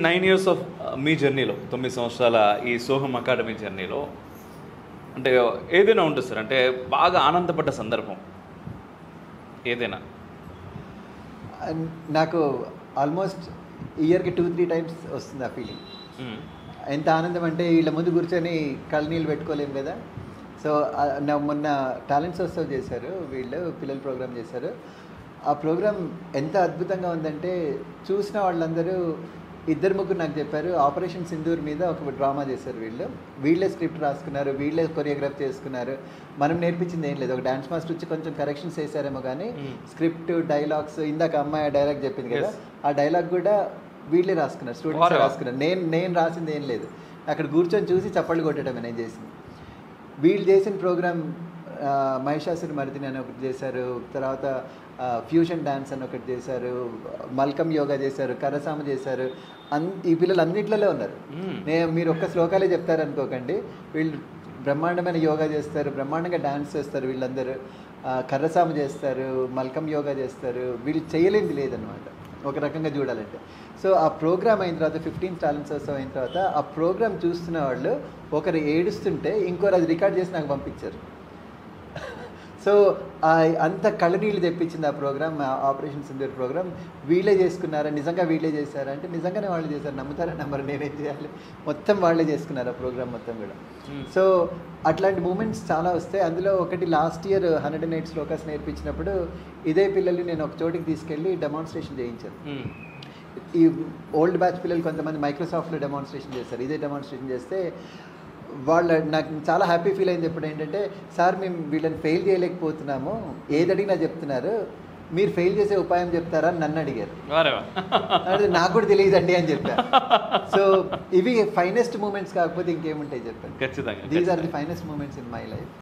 9 years of మీ జర్నీలో 9 సంవత్సరాల ఈ సోహం అకాడమీ జర్నీలో అంటే ఏదైనా ఉంటుంది సార్, అంటే బాగా ఆనందపడ్డ సందర్భం ఏదైనా? నాకు ఆల్మోస్ట్ ఇయర్కి 2-3 టైమ్స్ వస్తుంది ఆ ఫీలింగ్. ఎంత ఆనందం అంటే వీళ్ళ ముందు కూర్చొని కళ్ళనీళ్ళు పెట్టుకోలేము కదా. సో నా మొన్న టాలెంట్స్ ఉత్సవ్ చేశారు, వీళ్ళు పిల్లల ప్రోగ్రామ్ చేశారు. ఆ ప్రోగ్రామ్ ఎంత అద్భుతంగా ఉందంటే చూసిన వాళ్ళందరూ ఇద్దరు ముగ్గురు నాకు చెప్పారు, ఆపరేషన్ సింధూర్ మీద ఒక డ్రామా చేశారు వీళ్ళే స్క్రిప్ట్ రాసుకున్నారు, వీళ్ళే కొరియోగ్రాఫ్ చేసుకున్నారు. మనం నేర్పించింది ఏం లేదు, ఒక డాన్స్ మాస్టర్ వచ్చి కొంచెం కరెక్షన్స్ చేశారేమో కానీ స్క్రిప్ట్ డైలాగ్స్, ఇందాక అమ్మాయి డైలాగ్ చెప్పింది కదా, ఆ డైలాగ్ కూడా వీళ్ళే రాసుకున్నారు, స్టూడెంట్స్ రాసుకున్నారు. నేను రాసింది ఏం లేదు, అక్కడ కూర్చొని చూసి చప్పట్లు కొట్టడమే నేను చేసింది. వీళ్ళు చేసిన ప్రోగ్రామ్ మహిషాసురి మర్దిని అని ఒకటి చేశారు, తర్వాత ఫ్యూజన్ డ్యాన్స్ అని ఒకటి చేశారు, మల్కం యోగా చేశారు, కరసామ చేశారు. ఈ పిల్లలు అన్నిట్లలో ఉన్నారు. మీరు ఒక్క శ్లోకాలే చెప్తారనుకోకండి, వీళ్ళు బ్రహ్మాండమైన యోగా చేస్తారు, బ్రహ్మాండంగా డ్యాన్స్ చేస్తారు. వీళ్ళందరూ కర్రసామ చేస్తారు, మల్కం యోగా చేస్తారు. వీళ్ళు చేయలేనిది లేదనమాట ఒక రకంగా చూడాలంటే. సో ఆ ప్రోగ్రామ్ అయిన తర్వాత 15 టాలెంట్స్ ఉత్సవం అయిన తర్వాత ఆ ప్రోగ్రామ్ చూస్తున్న వాళ్ళు ఒకరు ఏడుస్తుంటే ఇంకోరు అది రికార్డ్ చేసి నాకు పంపించారు. సో అంత కళ్ళనీళ్ళు తెప్పించింది ఆ ప్రోగ్రామ్, ఆపరేషన్ సింధూర్ ప్రోగ్రామ్. వీళ్ళే చేసుకున్నారా, నిజంగా వీళ్ళే చేశారా అంటే నిజంగానే వాళ్ళు చేశారు. నమ్ముతారా నమ్మరు, నేనేం చేయాలి, మొత్తం వాళ్ళే చేసుకున్నారు ఆ ప్రోగ్రామ్ మొత్తం కూడా. సో అట్లాంటి మూమెంట్స్ చాలా వస్తాయి. అందులో ఒకటి లాస్ట్ ఇయర్ 108 శ్లోకాస్ నేర్పించినప్పుడు ఇదే పిల్లల్ని నేను ఒక చోటికి తీసుకెళ్ళి డెమాన్స్ట్రేషన్ చేయించాను. ఈ ఓల్డ్ బ్యాచ్ పిల్లలు కొంతమంది మైక్రోసాఫ్ట్లో డెమాన్స్ట్రేషన్ చేస్తారు. ఇదే డెమాన్స్ట్రేషన్ చేస్తే నాకు చాలా హ్యాపీ ఫీల్ అయింది. ఎప్పుడు ఏంటంటే, సార్ మేము వీళ్ళని ఫెయిల్ చేయలేకపోతున్నాము, ఏది అడిగినా చెప్తున్నారు, మీరు ఫెయిల్ చేసే ఉపాయం చెప్తారా అని నన్ను అడిగారు. అంటే నాకు కూడా తెలియదండి అని చెప్పారు. సో ఇవి ఫైనెస్ట్ మూమెంట్స్ కాకపోతే ఇంకేముంటాయి చెప్పండి. ఖచ్చితంగా these are the finest moments in my life.